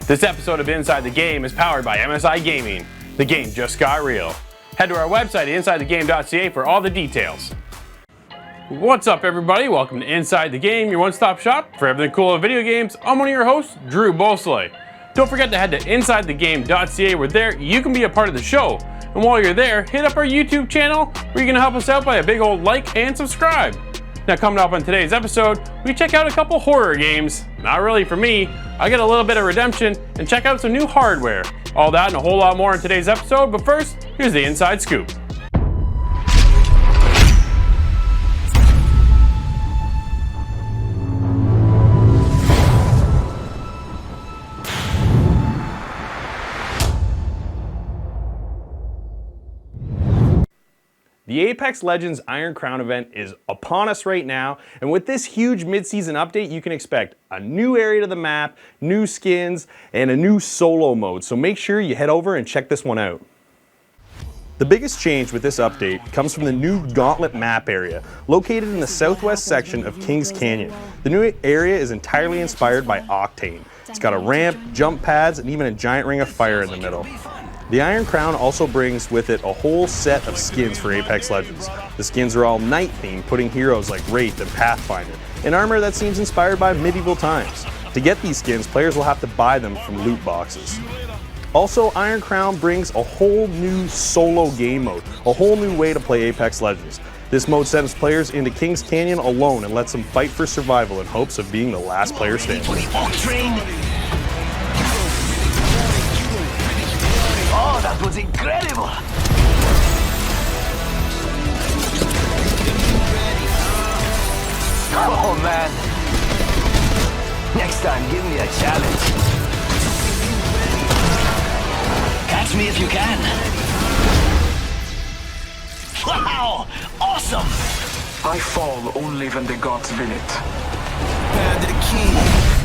This episode of Inside the Game is powered by MSI Gaming. The game just got real. Head to our website at insidethegame.ca for all the details. What's up, everybody? Welcome to Inside the Game, your one-stop shop for everything cool in video games. I'm one of your hosts, Drew Beausoleil. Don't forget to head to insidethegame.ca where there you can be a part of the show. And while you're there, hit up our YouTube channel where you can help us out by a big old like and subscribe. Now, coming up on today's episode, we check out a couple horror games. Not really for me. I get a little bit of redemption and check out some new hardware. All that and a whole lot more in today's episode, but first, here's the inside scoop. The Apex Legends Iron Crown event is upon us right now, and with this huge mid-season update, you can expect a new area to the map, new skins, and a new solo mode, so make sure you head over and check this one out. The biggest change with this update comes from the new Gauntlet map area, located in the southwest section of Kings Canyon. The new area is entirely inspired by Octane. It's got a ramp, jump pads, and even a giant ring of fire in the middle. The Iron Crown also brings with it a whole set of skins for Apex Legends. The skins are all night themed, putting heroes like Wraith and Pathfinder in armor that seems inspired by medieval times. To get these skins, players will have to buy them from loot boxes. Also, Iron Crown brings a whole new solo game mode, a whole new way to play Apex Legends. This mode sends players into Kings Canyon alone and lets them fight for survival in hopes of being the last player standing. Oh, that was incredible! Oh man! Next time, give me a challenge. Catch me if you can. Wow! Awesome! I fall only when the gods will it. Hand to the king.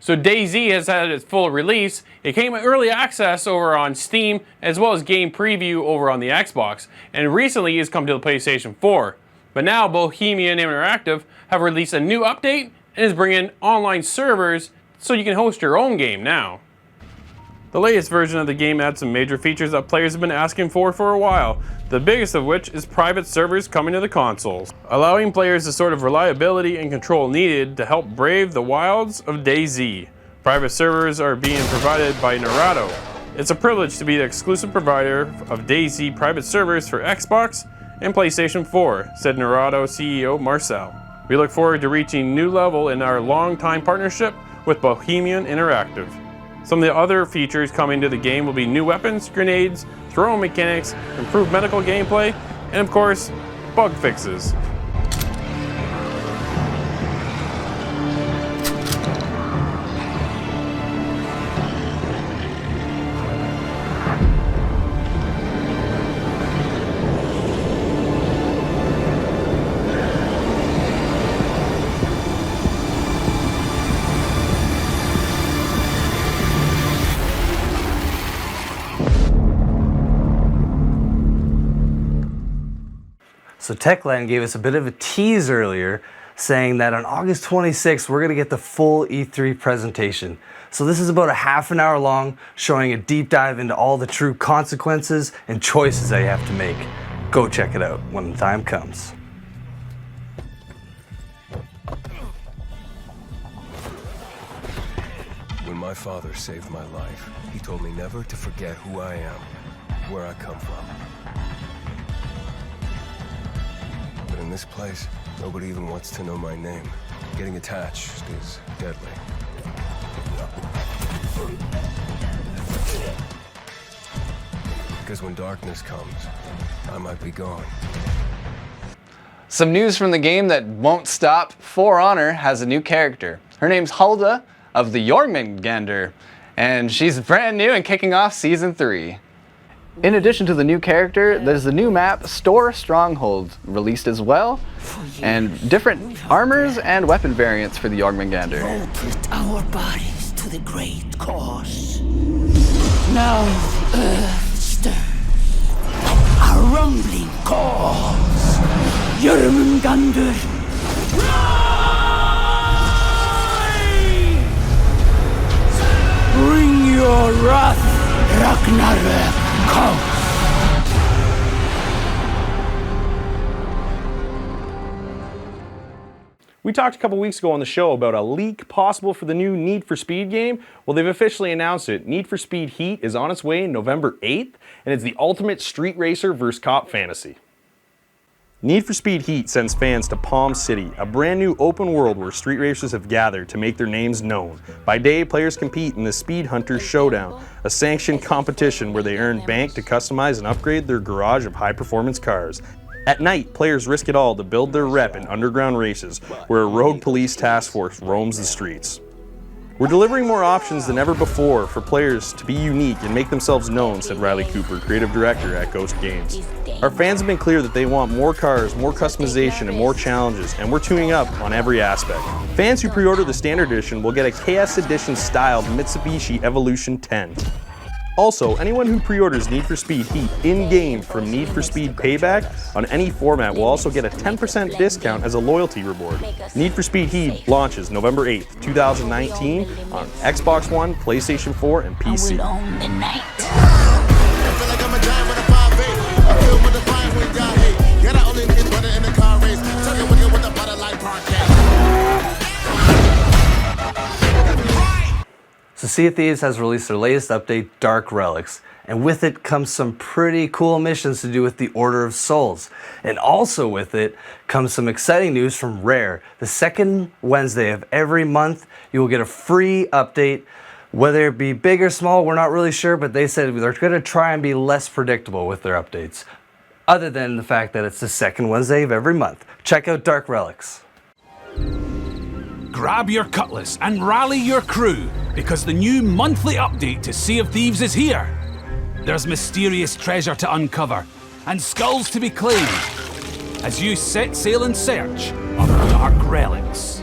So DayZ has had its full release. It came in early access over on Steam, as well as game preview over on the Xbox, and recently has come to the PlayStation 4. But now Bohemian Interactive have released a new update and is bringing online servers so you can host your own game now. The latest version of the game adds some major features that players have been asking for a while, the biggest of which is private servers coming to the consoles, allowing players the sort of reliability and control needed to help brave the wilds of DayZ. Private servers are being provided by Narado. It's a privilege to be the exclusive provider of DayZ private servers for Xbox and PlayStation 4, said Narado CEO Marcel. We look forward to reaching a new level in our long-time partnership with Bohemian Interactive. Some of the other features coming to the game will be new weapons, grenades, throwing mechanics, improved medical gameplay, and of course, bug fixes. So Techland gave us a bit of a tease earlier, saying that on August 26th, we're gonna get the full E3 presentation. So this is about a half an hour long, showing a deep dive into all the true consequences and choices that you have to make. Go check it out when the time comes. When my father saved my life, he told me never to forget who I am, where I come from. But in this place, nobody even wants to know my name. Getting attached is deadly. Because when darkness comes, I might be gone. Some news from the game that won't stop. For Honor has a new character. Her name's Hulda of the Jormungandr, and she's brand new and kicking off Season 3. In addition to the new character, there's the new map, Store Stronghold, released as well, and different armors and weapon variants for the Jormungandr. Oh, put our bodies to the great cause. Now the earth stirs. A rumbling cause. Jormungandr. Rise! your wrath, Ragnarök comes. We talked a couple weeks ago on the show about a leak possible for the new Need for Speed game. Well, they've officially announced it. Need for Speed Heat is on its way November 8th, and it's the ultimate street racer versus cop fantasy. Need for Speed Heat sends fans to Palm City, a brand new open world where street racers have gathered to make their names known. By day, players compete in the Speed Hunters Showdown, a sanctioned competition where they earn bank to customize and upgrade their garage of high-performance cars. At night, players risk it all to build their rep in underground races, where a rogue police task force roams the streets. We're delivering more options than ever before for players to be unique and make themselves known, said Riley Cooper, creative director at Ghost Games. Our fans have been clear that they want more cars, more customization, and more challenges, and we're tuning up on every aspect. Fans who pre-order the Standard Edition will get a KS Edition styled Mitsubishi Evolution 10. Also, anyone who pre-orders Need for Speed Heat in-game from Need for Speed Payback on any format will also get a 10% discount as a loyalty reward. Need for Speed Heat launches November 8th, 2019 on Xbox One, PlayStation 4, and PC. So Sea of Thieves has released their latest update, Dark Relics, and with it comes some pretty cool missions to do with the Order of Souls. And also with it comes some exciting news from Rare. The second Wednesday of every month, you will get a free update. Whether it be big or small, we're not really sure, but they said they're going to try and be less predictable with their updates, other than the fact that it's the second Wednesday of every month. Check out Dark Relics. Grab your cutlass and rally your crew, because the new monthly update to Sea of Thieves is here. There's mysterious treasure to uncover and skulls to be claimed as you set sail in search of Dark Relics.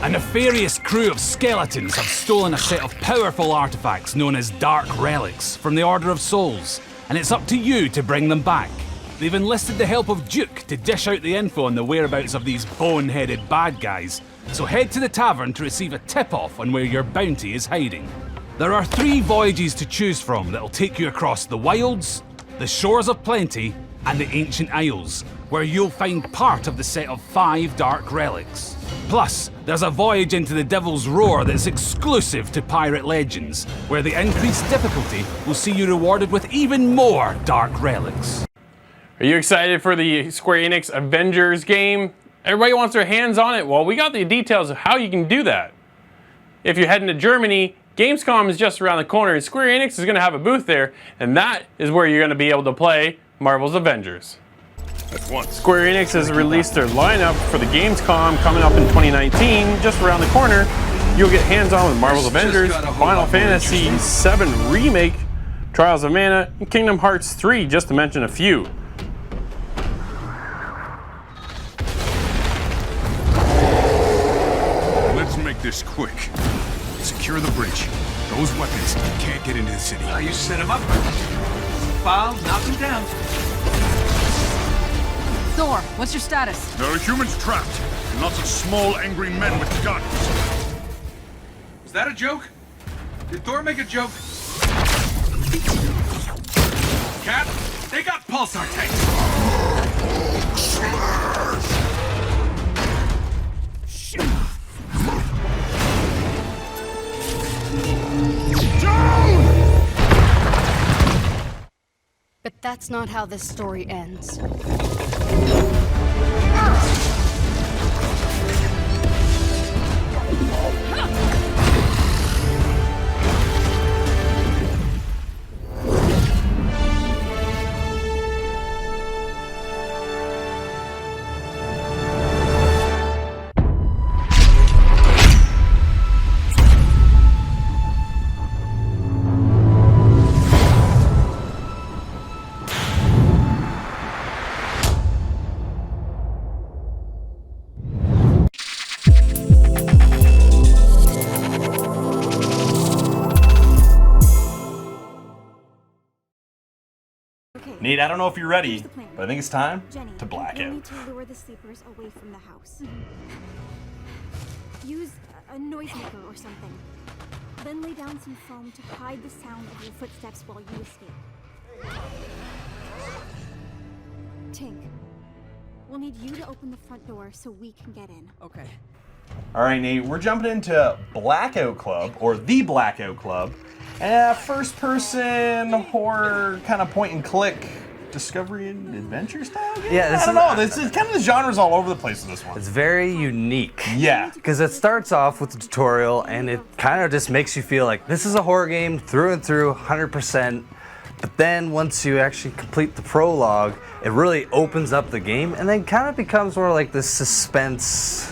A nefarious crew of skeletons have stolen a set of powerful artifacts known as Dark Relics from the Order of Souls, and it's up to you to bring them back. They've enlisted the help of Duke to dish out the info on the whereabouts of these bone-headed bad guys, so head to the tavern to receive a tip-off on where your bounty is hiding. There are 3 voyages to choose from that'll take you across the wilds, the shores of plenty, and the ancient isles, where you'll find part of the set of 5 Dark Relics. Plus, there's a voyage into the Devil's Roar that's exclusive to Pirate Legends, where the increased difficulty will see you rewarded with even more Dark Relics. Are you excited for the Square Enix Avengers game? Everybody wants their hands on it. Well, we got the details of how you can do that. If you're heading to Germany, Gamescom is just around the corner, and Square Enix is going to have a booth there, and that is where you're going to be able to play Marvel's Avengers. Square Enix has released their lineup for the Gamescom coming up in 2019, just around the corner. You'll get hands-on with Marvel's Avengers, Final Fantasy VII Remake, Trials of Mana, and Kingdom Hearts 3, just to mention a few. Let's make this quick. Secure the bridge. Those weapons can't get into the city. You set them up. Files, knock them down. Thor, what's your status? There are humans trapped. And lots of small, angry men with guns. Was that a joke? Did Thor make a joke? Cap, they got pulsar tanks. But that's not how this story ends. Nate, I don't know if you're ready, but I think it's time to black Jenny, out. need to lure the sleepers away from the house. Use a noisemaker or something. Then lay down some foam to hide the sound of your footsteps while you escape. Tink, we'll need you to open the front door so we can get in. Okay. All right, Nate, we're jumping into Blackout Club, or The Blackout Club. First-person horror kind of point-and-click discovery and adventure style game? Yeah, I don't know. This is kind of the genre's all over the place with this one. It's very unique. Yeah. Because it starts off with the tutorial and it kind of just makes you feel like this is a horror game through and through, 100%. But then once you actually complete the prologue, it really opens up the game and then kind of becomes more like this suspense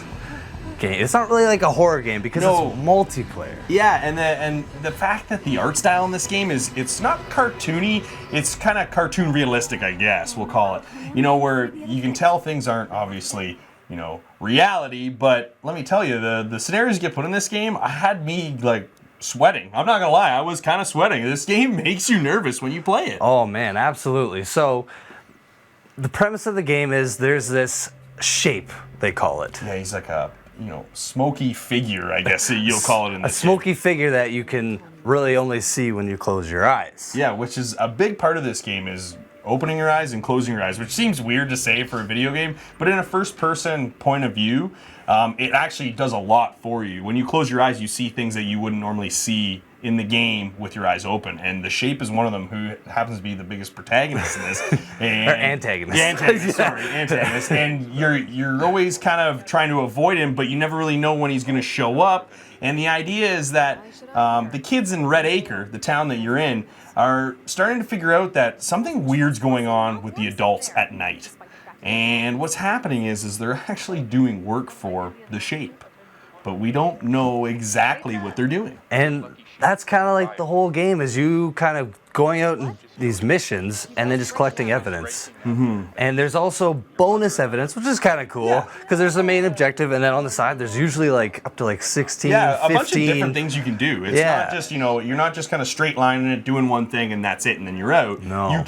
game. It's not really like a horror game because it's multiplayer. Yeah, and the fact that the art style in this game it's not cartoony, it's kind of cartoon realistic, I guess we'll call it. You know, where you can tell things aren't obviously, you know, reality, but let me tell you, the scenarios you get put in this game, I had me like sweating. I'm not gonna lie, I was kind of sweating. This game makes you nervous when you play it. Oh man, absolutely. So the premise of the game is there's this shape, they call it. Yeah, he's like a, you know, smoky figure, I guess you'll call it in this a smoky figure that you can really only see when you close your eyes. Yeah, which is a big part of this game is opening your eyes and closing your eyes, which seems weird to say for a video game, but in a first-person point of view, it actually does a lot for you. When you close your eyes, you see things that you wouldn't normally see in the game with your eyes open, and the shape is one of them, who happens to be the biggest protagonist in this. And, or antagonist. Yeah, antagonist, sorry, antagonist. And you're always kind of trying to avoid him, but you never really know when he's going to show up. And the idea is that the kids in Red Acre, the town that you're in, are starting to figure out that something weird's going on with the adults at night. And what's happening is they're actually doing work for the shape, but we don't know exactly what they're doing. And that's kind of like the whole game, is you kind of going out in these missions and then just collecting evidence. Mm-hmm. And there's also bonus evidence, which is kind of cool, because there's the main objective, and then on the side there's usually like up to like 16, yeah, a 15. bunch of different things you can do. It's not just, you know, you're not just kind of straight lining it, doing one thing and that's it, and then you're out. No. You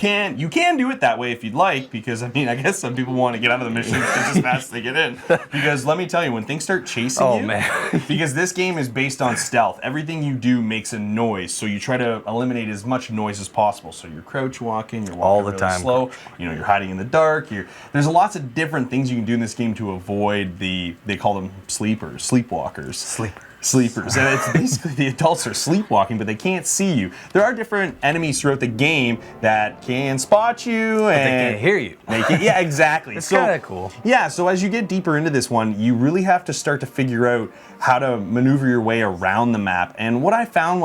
can do it that way if you'd like, because I mean, I guess some people want to get out of the missions just as fast as they get in. Because let me tell you, when things start chasing you, man. because this game is based on stealth, everything you do makes a noise, so you try to eliminate as much noise as possible. So you're crouch walking, you're walking all the really time slow, you know, you're hiding in the dark. There's lots of different things you can do in this game to avoid they call them sleepwalkers. Sleepers, and it's basically the adults are sleepwalking, but they can't see you. There are different enemies throughout the game that can spot you, but and they can't hear you. Yeah, exactly. It's kind of cool. Yeah, so as you get deeper into this one, you really have to start to figure out how to maneuver your way around the map. And what I found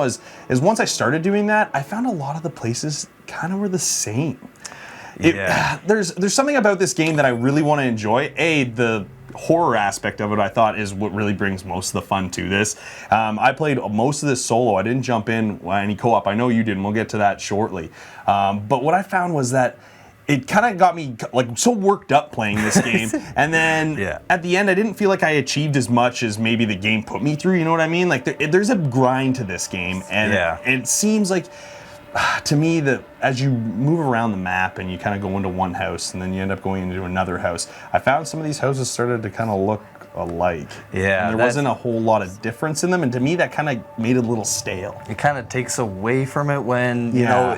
is once I started doing that, I found a lot of the places kind of were the same. There's something about this game that I really want to enjoy. The horror aspect of it, I thought, is what really brings most of the fun to this. I played most of this solo. I didn't jump in any co-op. I know you did, and we'll get to that shortly. But what I found was that it kind of got me like so worked up playing this game, and then at the end I didn't feel like I achieved as much as maybe the game put me through. You know what I mean? Like there's a grind to this game, and it seems like, to me, that as you move around the map and you kind of go into one house and then you end up going into another house, I found some of these houses started to kind of look alike. Yeah, and there wasn't a whole lot of difference in them, and to me that kind of made it a little stale. It kind of takes away from it when, you know,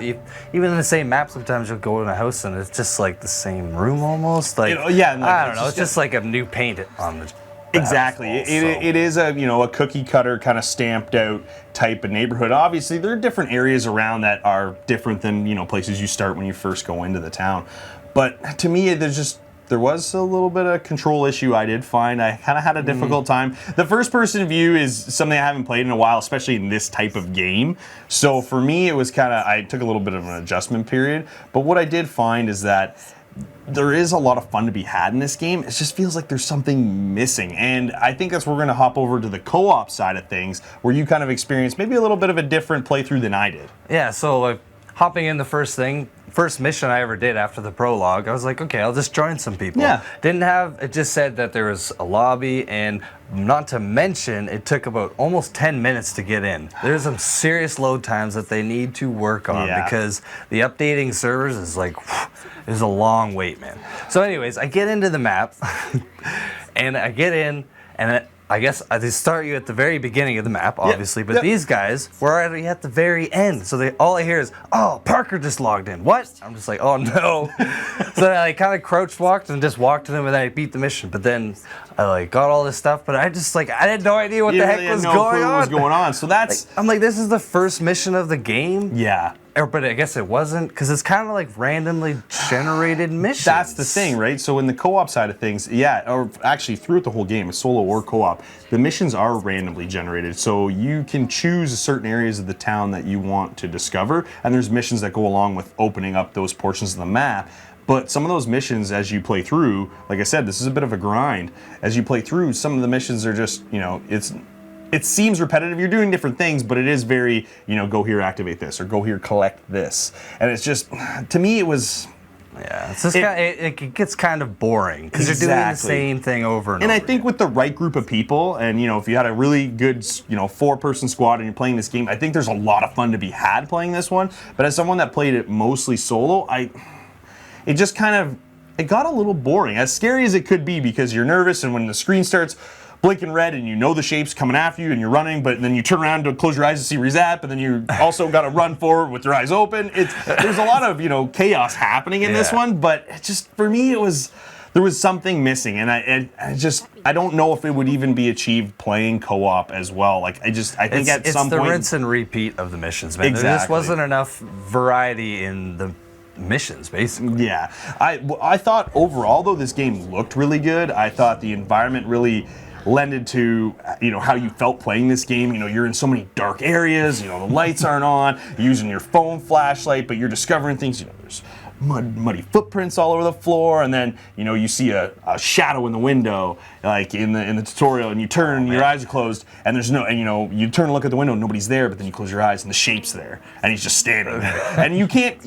even in the same map, sometimes you'll go in a house and it's just like the same room almost. Like, I don't know, it's just like a new paint on the Exactly. It is a cookie cutter kind of stamped out type of neighborhood. Obviously, there are different areas around that are different than, you know, places you start when you first go into the town. But to me, there was a little bit of control issue I did find. I kind of had a difficult time. The first person view is something I haven't played in a while, especially in this type of game. So for me, it was I took a little bit of an adjustment period. But what I did find is that there is a lot of fun to be had in this game. It just feels like there's something missing. And I think that's where we're going to hop over to the co-op side of things, where you kind of experience maybe a little bit of a different playthrough than I did. Yeah, so hopping in the first mission I ever did after the prologue, I was like, okay, I'll just join some people. Yeah. It just said that there was a lobby, and not to mention, it took about almost 10 minutes to get in. There's some serious load times that they need to work on because the updating servers is like, there's a long wait, man. So anyways, I get into the map, and I get in, and I guess they start you at the very beginning of the map, obviously, but these guys were already at the very end. So all I hear is, "Oh, Parker just logged in." What? I'm just like, "Oh no!" So I kind of crouch walked and just walked to them, and then I beat the mission. But then I like got all this stuff, but I just like I had no idea what the heck was going on. What was going on? So that's I'm like, this is the first mission of the game. Yeah. But I guess it wasn't, because it's kind of like randomly generated missions. That's the thing, right? So in the co-op side of things, yeah, or actually throughout the whole game, a solo or co-op, the missions are randomly generated. So you can choose certain areas of the town that you want to discover, and there's missions that go along with opening up those portions of the map. But some of those missions, as you play through, like I said, this is a bit of a grind. As you play through, some of the missions are just, it seems repetitive. You're doing different things, but it is very, go here, activate this, or go here, collect this. And it's just, to me, it was... Yeah, it's just it gets kind of boring because you're doing the same thing over and over. And I think with the right group of people, and if you had a really good, 4-person squad and you're playing this game, I think there's a lot of fun to be had playing this one. But as someone that played it mostly solo, it just kind of, it got a little boring. As scary as it could be, because you're nervous, and when the screen starts blinking red and the shape's coming after you and you're running, but then you turn around to close your eyes to see where he's at, but then you also got to run forward with your eyes open. There's a lot of chaos happening in this one, but it just, for me, there was something missing, and I don't know if it would even be achieved playing co-op as well. I think at some point it's the rinse and repeat of the missions, man. Exactly. There just wasn't enough variety in the missions, basically. Yeah, I thought overall though this game looked really good. I thought the environment really lended to how you felt playing this game. You're in so many dark areas, the lights aren't on, you're using your phone flashlight, but you're discovering things. There's muddy footprints all over the floor, and then you see a shadow in the window, like in the tutorial, and you turn, your eyes are closed, and there's no, and you turn and look at the window, and nobody's there, but then you close your eyes and the shape's there, and he's just standing there, and you can't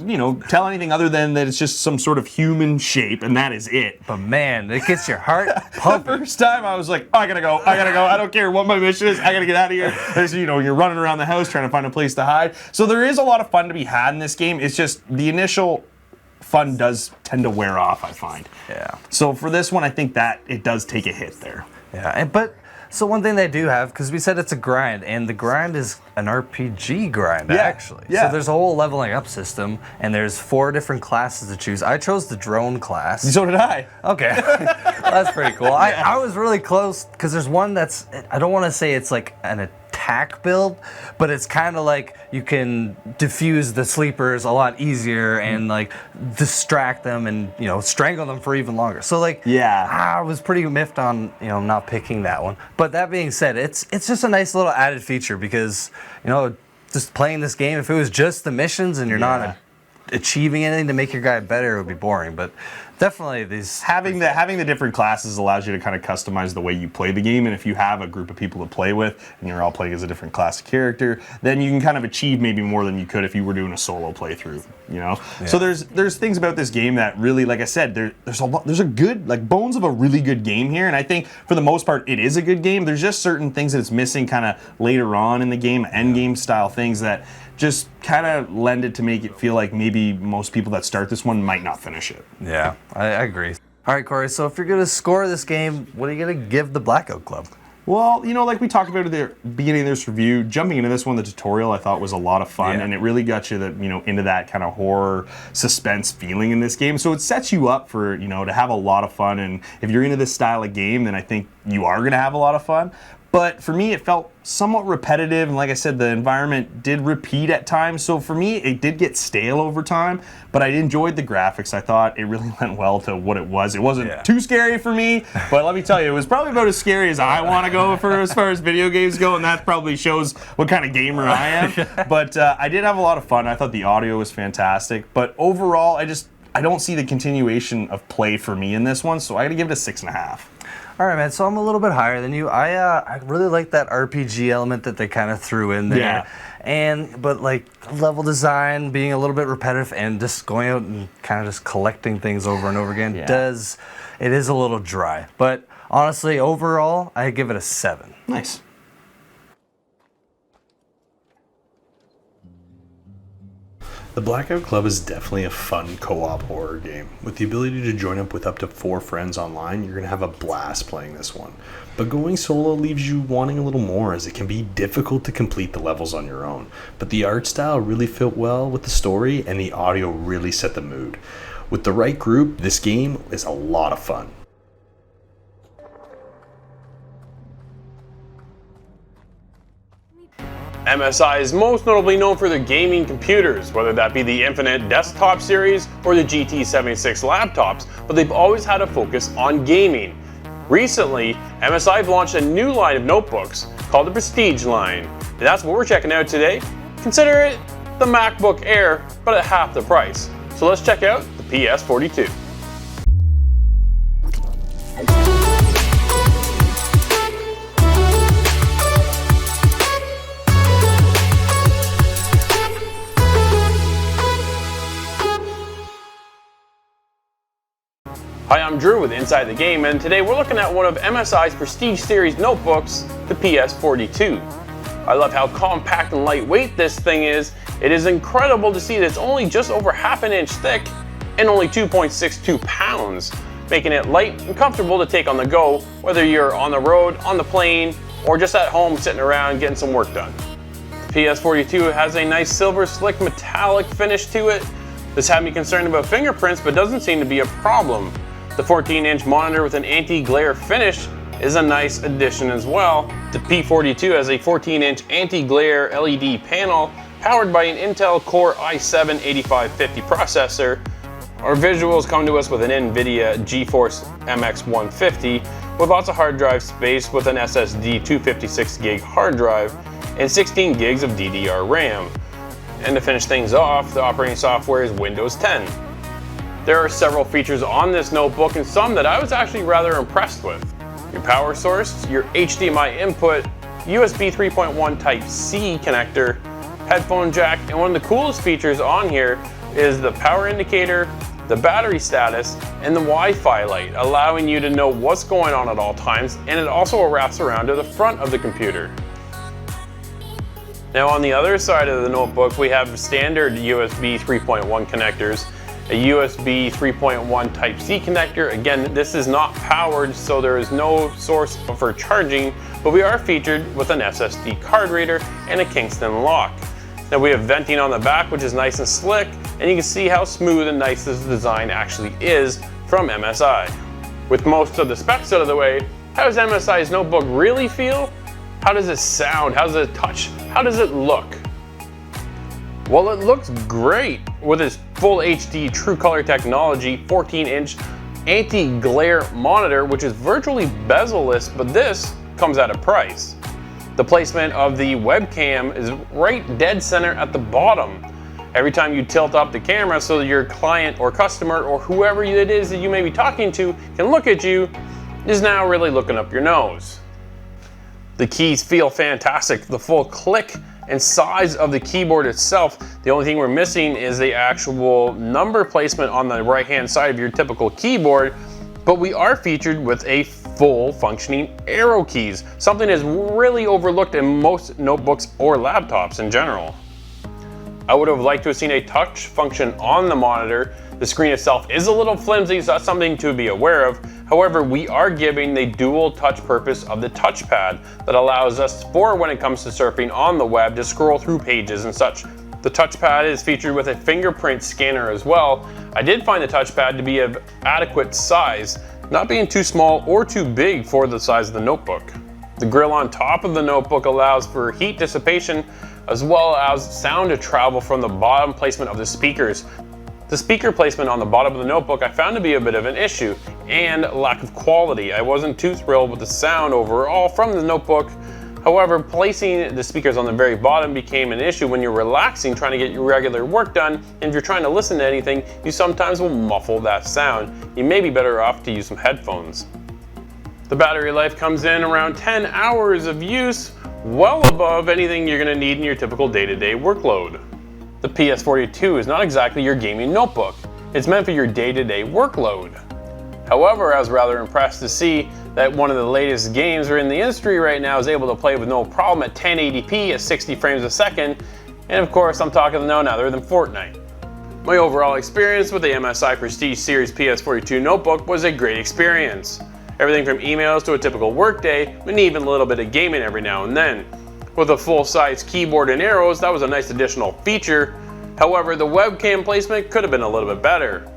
tell anything other than that it's just some sort of human shape, and that is it. But man, it gets your heart pumping. The first time I was like, I gotta go, I don't care what my mission is, I gotta get out of here. There's, you're running around the house trying to find a place to hide. So there is a lot of fun to be had in this game. It's just the initial fun does tend to wear off, I find. Yeah. So for this one, I think that it does take a hit there. Yeah, so one thing they do have, because we said it's a grind, and the grind is an RPG grind, actually. Yeah. So there's a whole leveling up system, and there's 4 different classes to choose. I chose the drone class. So did I. Okay. Well, that's pretty cool. I was really close, because there's one that's, I don't want to say it's like an attack build, but it's kind of like you can diffuse the sleepers a lot easier and like distract them and strangle them for even longer. So I was pretty miffed on not picking that one. But that being said, it's just a nice little added feature, because just playing this game, if it was just the missions and you're not achieving anything to make your guy better, it would be boring. But definitely these having the different classes allows you to kind of customize the way you play the game, and if you have a group of people to play with and you're all playing as a different class of character, then you can kind of achieve maybe more than you could if you were doing a solo playthrough. So there's things about this game that really, like I said, there's a good, bones of a really good game here, and I think for the most part it is a good game. There's just certain things that it's missing kind of later on in the game, end game style things that just kind of lend it to make it feel like maybe most people that start this one might not finish it. Yeah, I agree. All right, Corey, so if you're going to score this game, what are you going to give the Blackout Club? Well, like we talked about at the beginning of this review, jumping into this one, the tutorial I thought was a lot of fun, and it really got you into that kind of horror suspense feeling in this game. So it sets you up for, to have a lot of fun, and if you're into this style of game, then I think you are going to have a lot of fun. But for me, it felt somewhat repetitive, and like I said, the environment did repeat at times. So for me, it did get stale over time, but I enjoyed the graphics. I thought it really went well to what it was. It wasn't too scary for me, but let me tell you, it was probably about as scary as I want to go for as far as video games go, and that probably shows what kind of gamer I am. But I did have a lot of fun. I thought the audio was fantastic, but overall, I don't see the continuation of play for me in this one, so I gotta give it a 6.5. All right, man, so I'm a little bit higher than you. I really like that RPG element that they kind of threw in there. Yeah. But level design being a little bit repetitive and just going out and kind of just collecting things over and over again it is a little dry. But honestly, overall, I give it a 7. Nice. The Blackout Club is definitely a fun co-op horror game. With the ability to join up to 4 friends online, you're going to have a blast playing this one. But going solo leaves you wanting a little more, as it can be difficult to complete the levels on your own. But the art style really fit well with the story, and the audio really set the mood. With the right group, this game is a lot of fun. MSI is most notably known for their gaming computers, whether that be the Infinite desktop series or the GT76 laptops, but they've always had a focus on gaming. Recently, MSI have launched a new line of notebooks called the Prestige line, and that's what we're checking out today. Consider it the MacBook Air, but at half the price. So let's check out the PS42. Hi, I'm Drew with Inside the Game, and today we're looking at one of MSI's Prestige Series notebooks, the PS42. I love how compact and lightweight this thing is. It is incredible to see that it's only just over half an inch thick and only 2.62 pounds, making it light and comfortable to take on the go, whether you're on the road, on the plane, or just at home sitting around getting some work done. The PS42 has a nice silver slick metallic finish to it. This had me concerned about fingerprints, but doesn't seem to be a problem. The 14-inch monitor with an anti-glare finish is a nice addition as well. The P42 has a 14-inch anti-glare LED panel powered by an Intel Core i7-8550 processor. Our visuals come to us with an NVIDIA GeForce MX 150 with lots of hard drive space with an SSD 256 gig hard drive and 16 gigs of DDR RAM. And to finish things off, the operating software is Windows 10. There are several features on this notebook and some that I was actually rather impressed with. Your power source, your HDMI input, USB 3.1 Type-C connector, headphone jack, and one of the coolest features on here is the power indicator, the battery status, and the Wi-Fi light, allowing you to know what's going on at all times, and it also wraps around to the front of the computer. Now on the other side of the notebook, we have standard USB 3.1 connectors, a USB 3.1 Type-C connector. Again, this is not powered, so there is no source for charging, but we are featured with an SSD card reader and a Kingston lock. Now we have venting on the back, which is nice and slick, and you can see how smooth and nice this design actually is from MSI. With most of the specs out of the way, how does MSI's notebook really feel? How does it sound? How does it touch? How does it look? Well, it looks great with its full HD True Color technology 14-inch anti-glare monitor, which is virtually bezel-less, but this comes at a price. The placement of the webcam is right dead center at the bottom. Every time you tilt up the camera so that your client or customer or whoever it is that you may be talking to can look at you, is now really looking up your nose. The keys feel fantastic. The full click and size of the keyboard itself. The only thing we're missing is the actual number placement on the right hand side of your typical keyboard, but we are featured with a full functioning arrow keys, something that's really overlooked in most notebooks or laptops in general. I would have liked to have seen a touch function on the monitor. The screen itself is a little flimsy, so that's something to be aware of. However, we are giving the dual touch purpose of the touchpad that allows us, for when it comes to surfing on the web, to scroll through pages and such. The touchpad is featured with a fingerprint scanner as well. I did find the touchpad to be of adequate size, not being too small or too big for the size of the notebook. The grill on top of the notebook allows for heat dissipation as well as sound to travel from the bottom placement of the speakers. The speaker placement on the bottom of the notebook I found to be a bit of an issue, and lack of quality. I wasn't too thrilled with the sound overall from the notebook. However, placing the speakers on the very bottom became an issue when you're relaxing, trying to get your regular work done, and if you're trying to listen to anything, you sometimes will muffle that sound. You may be better off to use some headphones. The battery life comes in around 10 hours of use, well above anything you're going to need in your typical day-to-day workload. The PS42 is not exactly your gaming notebook. It's meant for your day-to-day workload. However, I was rather impressed to see that one of the latest games in the industry right now is able to play with no problem at 1080p at 60 frames a second. And of course, I'm talking no other than Fortnite. My overall experience with the MSI Prestige Series PS42 notebook was a great experience. Everything from emails to a typical workday, and even a little bit of gaming every now and then. With a full-size keyboard and arrows, that was a nice additional feature. However, the webcam placement could have been a little bit better.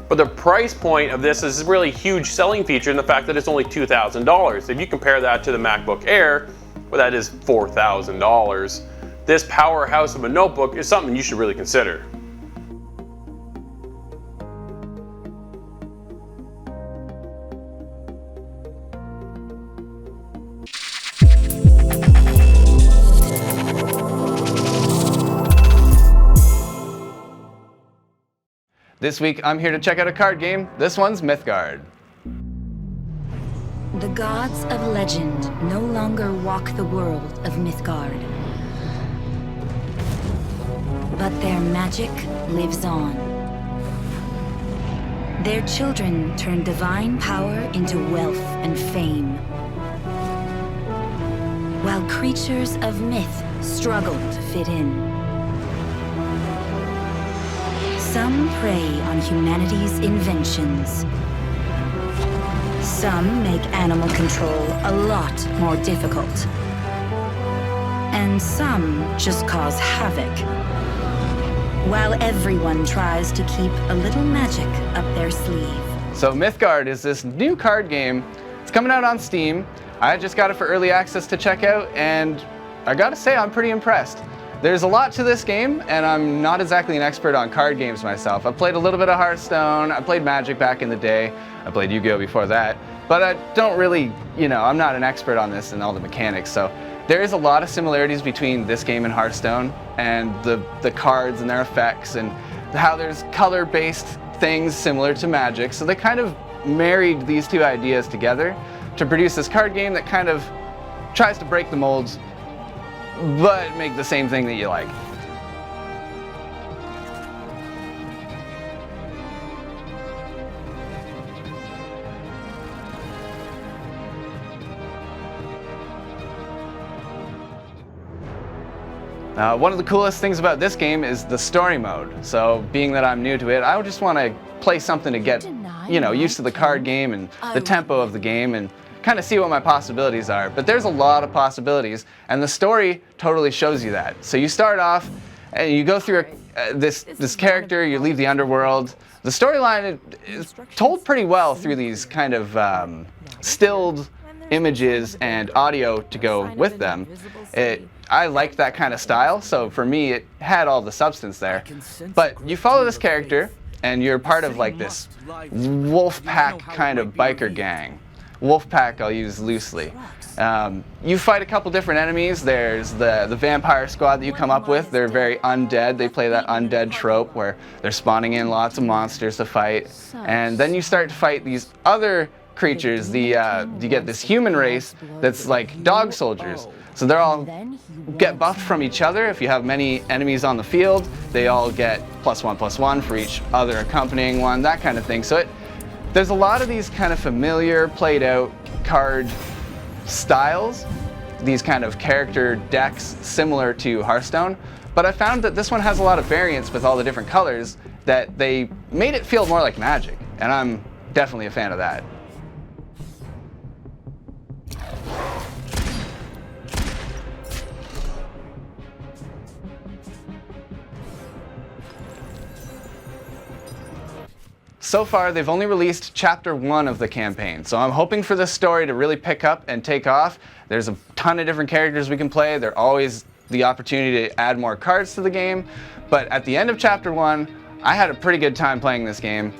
But the price point of this is a really huge selling feature in the fact that it's only $2,000. If you compare that to the MacBook Air, well, that is $4,000. This powerhouse of a notebook is something you should really consider. This week, I'm here to check out a card game. This one's Mythgard. The gods of legend no longer walk the world of Mythgard. But their magic lives on. Their children turn divine power into wealth and fame. While creatures of myth struggle to fit in. Some prey on humanity's inventions. Some make animal control a lot more difficult. And some just cause havoc. While everyone tries to keep a little magic up their sleeve. So Mythgard is this new card game. It's coming out on Steam. I just got it for early access to check out, and I gotta say I'm pretty impressed. There's a lot to this game, and I'm not exactly an expert on card games myself. I've played a little bit of Hearthstone, I played Magic back in the day, I played Yu-Gi-Oh! Before that, but I don't really, I'm not an expert on this and all the mechanics, so there is a lot of similarities between this game and Hearthstone, and the cards and their effects, and how there's color-based things similar to Magic, so they kind of married these two ideas together to produce this card game that kind of tries to break the molds but make the same thing that you like. One of the coolest things about this game is the story mode. So being that I'm new to it, I just want to play something to get, used to the card game and the tempo of the game and kind of see what my possibilities are. But there's a lot of possibilities, and the story totally shows you that. So you start off and you go through this character, you leave the underworld. The storyline is told pretty well through these kind of stilled images and audio to go with them. I liked that kind of style, so for me it had all the substance there. But you follow this character and you're part of like this wolf pack kind of biker gang. Wolf pack I'll use loosely. You fight a couple different enemies. There's the vampire squad that you come up with. They're very undead. They play that undead trope where they're spawning in lots of monsters to fight. And then you start to fight these other creatures. You get this human race that's like dog soldiers. So they're all get buffed from each other. If you have many enemies on the field, they all get +1/+1 for each other accompanying one, that kind of thing. So there's a lot of these kind of familiar, played out card styles, these kind of character decks similar to Hearthstone, but I found that this one has a lot of variance with all the different colors that they made it feel more like Magic, and I'm definitely a fan of that. So far, they've only released Chapter 1 of the campaign, so I'm hoping for this story to really pick up and take off. There's a ton of different characters we can play. There's always the opportunity to add more cards to the game, but at the end of Chapter 1, I had a pretty good time playing this game.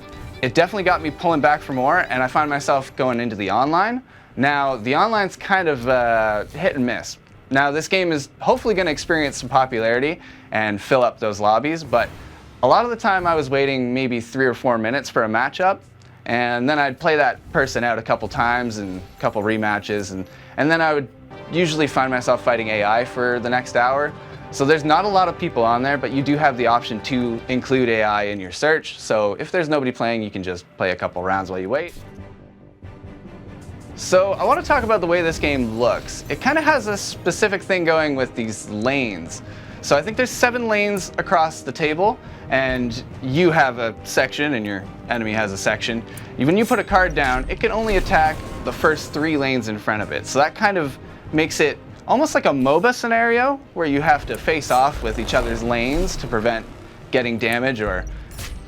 It definitely got me pulling back for more, and I find myself going into the online. Now, the online's kind of hit and miss. Now, this game is hopefully going to experience some popularity and fill up those lobbies, but a lot of the time I was waiting maybe 3 or 4 minutes for a matchup, and then I'd play that person out a couple times and a couple rematches, and then I would usually find myself fighting AI for the next hour. So there's not a lot of people on there, but you do have the option to include AI in your search. So if there's nobody playing, you can just play a couple rounds while you wait. So I want to talk about the way this game looks. It kind of has a specific thing going with these lanes. So I think there's 7 lanes across the table, and you have a section and your enemy has a section. When you put a card down, it can only attack the first 3 lanes in front of it. So that kind of makes it almost like a MOBA scenario where you have to face off with each other's lanes to prevent getting damage or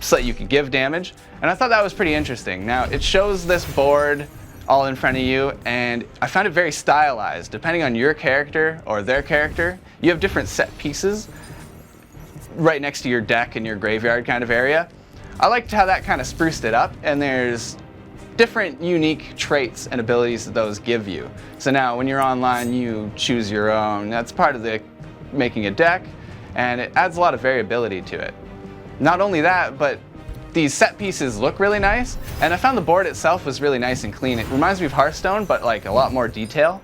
so that you can give damage. And I thought that was pretty interesting. Now it shows this board all in front of you, and I found it very stylized. Depending on your character or their character, you have different set pieces right next to your deck in your graveyard kind of area. I liked how that kind of spruced it up, and there's different unique traits and abilities that those give you. So now when you're online, you choose your own. That's part of the making a deck, and it adds a lot of variability to it. Not only that, but these set pieces look really nice, and I found the board itself was really nice and clean. It reminds me of Hearthstone, but like a lot more detail.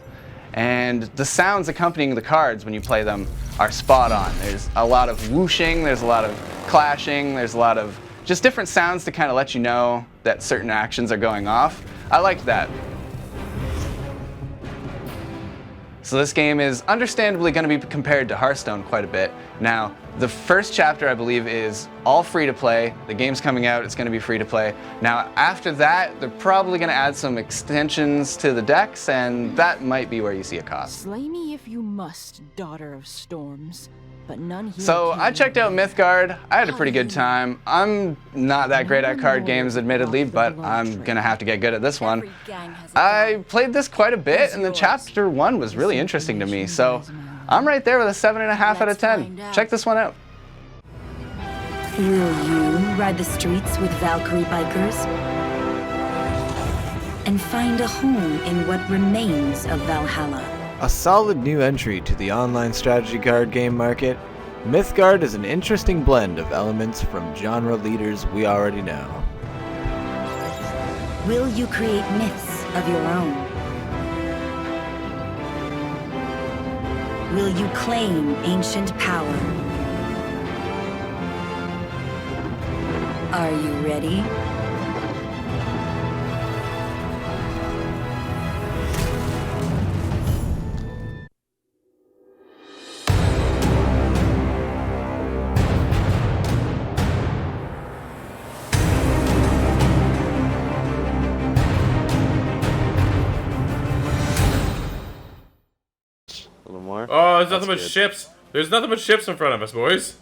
And the sounds accompanying the cards when you play them are spot on. There's a lot of whooshing, there's a lot of clashing, there's a lot of just different sounds to kind of let you know that certain actions are going off. I liked that. So this game is understandably going to be compared to Hearthstone quite a bit. Now, the first chapter, I believe, is all free to play. The game's coming out, it's going to be free to play. Now, after that, they're probably going to add some extensions to the decks, and that might be where you see a cost. Slay me if you must, daughter of storms, but none here. So I checked out Mythgard. I had a pretty good time. I'm not that great at card games, admittedly, but I'm gonna have to get good at this one. I played this quite a bit, and the chapter 1 was really interesting to me, so I'm right there with a 7.5 out of 10. Check this one out. Will you ride the streets with Valkyrie bikers and find a home in what remains of Valhalla? A solid new entry to the online strategy card game market, Mythgard is an interesting blend of elements from genre leaders we already know. Will you create myths of your own? Will you claim ancient power? Are you ready? Oh, there's nothing but ships. There's nothing but ships in front of us, boys.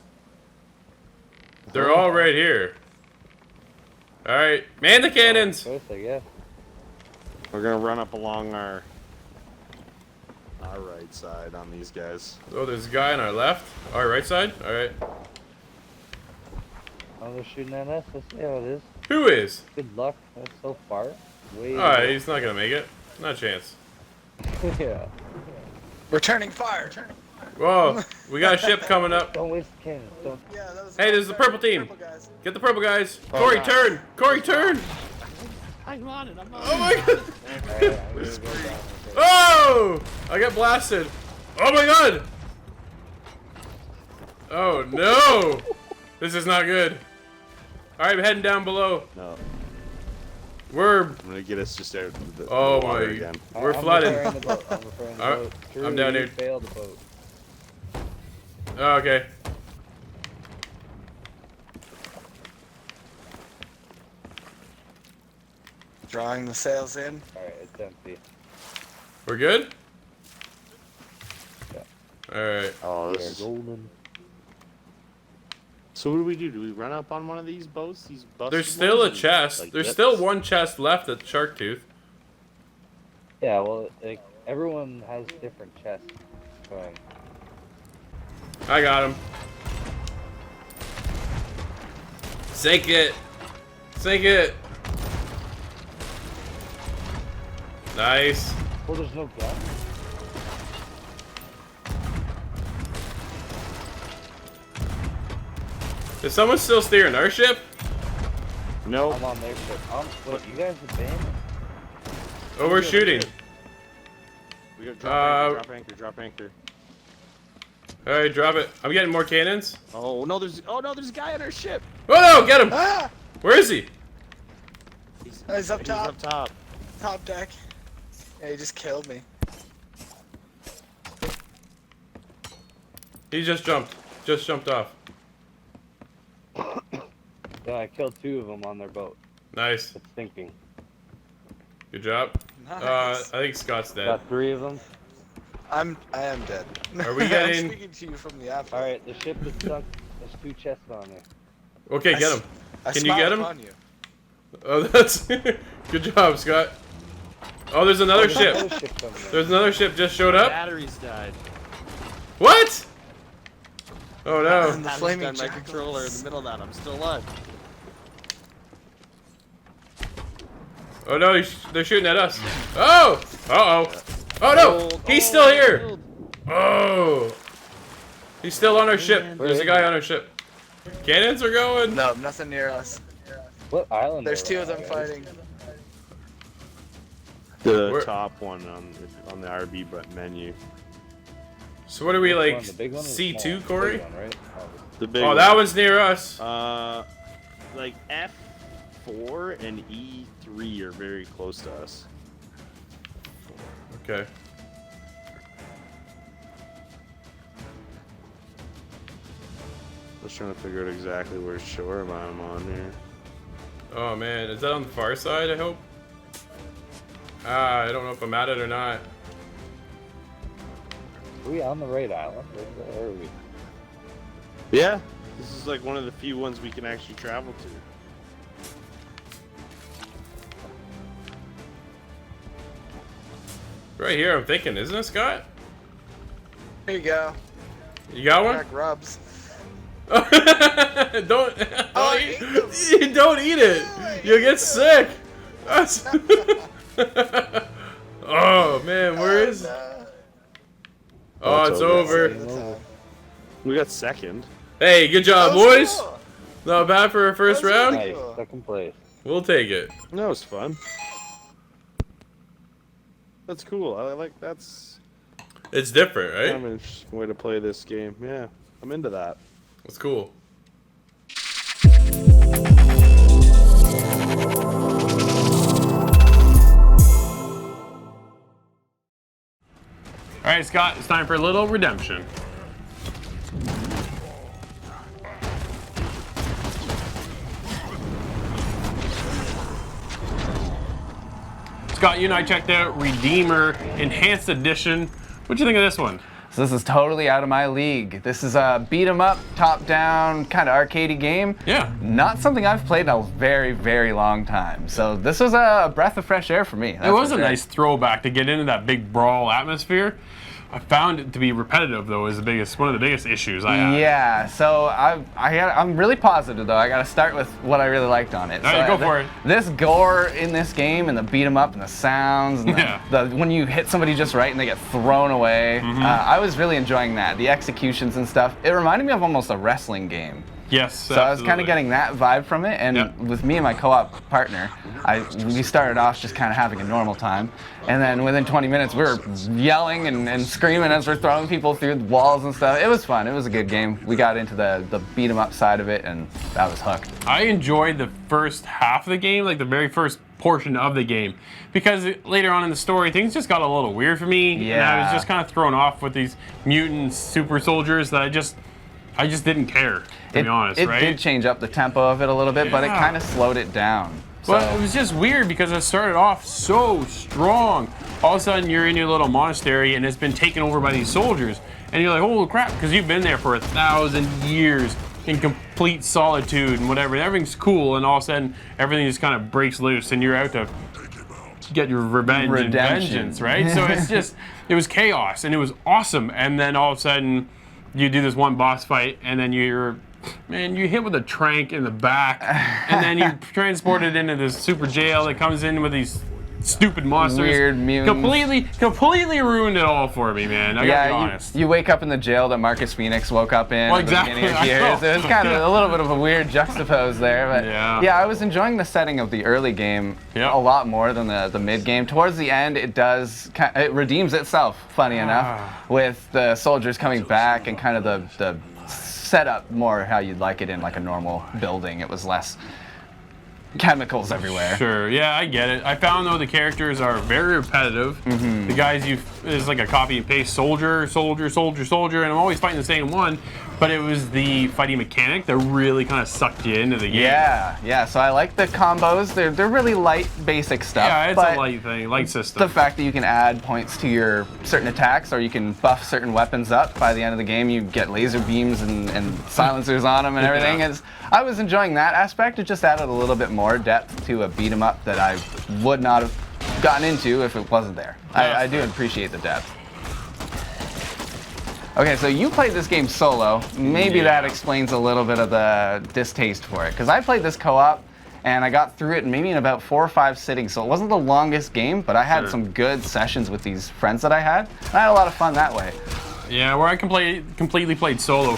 They're all right here. Alright, man the cannons! We're gonna run up along our right side on these guys. Oh, there's a guy on our left. Our right side? Alright. Oh, they're shooting at us. Let's see how it is. Who is? Good luck. That's so far. Alright, he's not gonna make it. Not a chance. Yeah. Returning fire. Whoa, we got a ship coming up. Don't waste the cannons. Don't. Hey, there's the purple team. Get the purple guys. Corey, turn. Corey, turn. I'm on it. I'm on it. Oh my god. Oh! I got blasted. Oh my god. Oh no. This is not good. Alright, I'm heading down below. No. I'm gonna get us just out the oh water my. again. We're flooding. I'm repairing the boat. I'm down here. Failed the boat. Oh, okay. Drawing the sails in. Alright, it's empty. We're good? Yeah. Alright. Oh, this They're is... golden. So what do we do? Do we run up on one of these boats? These busted There's still a ones, and, chest. like, There's get still this? one chest left at Shark Tooth. Yeah, well, like, everyone has different chests. Going. I got him. Sink it. Sink it. Nice. Well, there's no gun. Is someone still steering our ship? No. I'm on their ship. What, you guys abandoned? Oh, we're shooting. We got drop anchor, drop anchor. Alright, drop it. I'm getting more cannons. Oh no, there's a guy on our ship. Oh no, get him! Ah! Where is he? He's up top. He's up top. Top deck. Yeah, he just killed me. He just jumped. just jumped off. Yeah, I killed 2 of them on their boat. Nice. It's sinking. Good job. Nice. I think Scott's dead. Got 3 of them. I am dead. Are we I'm getting? speaking to you from the app. All right, the ship is sunk. There's 2 chests on there. Okay, get him. I Can you get him? smiled upon you. Oh, that's good job, Scott. Oh, there's another ship. There's another ship just showed up. Batteries died. What? Oh no. The flaming my controller in the middle of that. I'm still alive. Oh no, they're shooting at us. Oh! Uh-oh. Oh no! He's still here! Oh! He's still on our ship. There's a guy on our ship. Cannons are going. No, nothing near us. What island? There's 2 of them fighting. The top one on the RB menu. So what are we like? The big one or the C2, small? Corey? Big one, right? The big Oh, that one's near us. Like F4 and E3 are very close to us. Okay. I was trying to figure out exactly where shore I'm on here. Oh man, is that on the far side, I hope? I don't know if I'm at it or not. Are we on the right island? Where are we? Yeah, this is like one of the few ones we can actually travel to. Right here, I'm thinking, isn't it, Scott? Here you go. You got one? Back rubs. don't eat it. You'll get sick. Oh man, where is? Oh, it's over. We got second. Hey, good job, boys. Cool. Not bad for our first round. Nice, second place. We'll take it. That was fun. That's cool. I like that's. It's different, right? Kind of an interesting way to play this game. Yeah, I'm into that. That's cool. All right, Scott, it's time for a little redemption. Scott, you and I checked out Redeemer Enhanced Edition. What'd you think of this one? So this is totally out of my league. This is a beat 'em up, top down, kind of arcadey game. Yeah. Not something I've played in a very, very long time. So this was a breath of fresh air for me. It was a nice throwback to get into that big brawl atmosphere. I found it to be repetitive, though, is one of the biggest issues I have. Yeah, so I'm really positive, though. I got to start with what I really liked on it. All right, go for it. This gore in this game and the beat 'em up and the sounds and when you hit somebody just right and they get thrown away, I was really enjoying that. The executions and stuff. It reminded me of almost a wrestling game. Yes, so I was kind of getting that vibe from it, and with me and my co-op partner, we started off just kind of having a normal time, and then within 20 minutes we were yelling and screaming as we're throwing people through the walls and stuff. It was fun. It was a good game. We got into the beat 'em up side of it, and I was hooked. I enjoyed the first half of the game, like the very first portion of the game, because later on in the story things just got a little weird for me, and I was just kind of thrown off with these mutant super soldiers that I just didn't care, to be honest, right? It did change up the tempo of it a little bit, but it kind of slowed it down. Well, it was just weird because it started off so strong. All of a sudden, you're in your little monastery and it's been taken over by these soldiers. And you're like, holy crap, because you've been there for 1,000 years in complete solitude and whatever. And everything's cool, and all of a sudden, everything just kind of breaks loose and you're out to get your revenge and vengeance, right? So it's just, it was chaos and it was awesome. And then all of a sudden, you do this one boss fight, and then you hit with a trank in the back, and then you're transported into this super jail that comes in with these stupid monsters. Weird mutants. Completely ruined it all for me, man. I gotta be honest. You wake up in the jail that Marcus Phoenix woke up in. Well, exactly. It was kind of a little bit of a weird juxtapose there, but yeah, I was enjoying the setting of the early game a lot more than the mid game. Towards the end, it redeems itself, funny enough, with the soldiers coming back and kind of the setup more how you'd like it in like a normal building. It was less chemicals everywhere. Sure, yeah, I get it. I found though the characters are very repetitive. The guys is like a copy and paste soldier, and I'm always fighting the same one. but it was the fighting mechanic that really kind of sucked you into the game. Yeah. So I like the combos. They're really light, basic stuff. Yeah, it's but a light thing, light system. the fact that you can add points to your certain attacks, or you can buff certain weapons up. By the end of the game, you get laser beams and silencers on them and everything. Yeah. I was enjoying that aspect. It just added a little bit more depth to a beat 'em up that I would not have gotten into if it wasn't there. I do appreciate the depth. Okay, so you played this game solo. Maybe that explains a little bit of the distaste for it. Because I played this co-op, and I got through it maybe in about 4 or 5 sittings. So it wasn't the longest game, but I had some good sessions with these friends that I had. And I had a lot of fun that way. Yeah, where I completely played solo.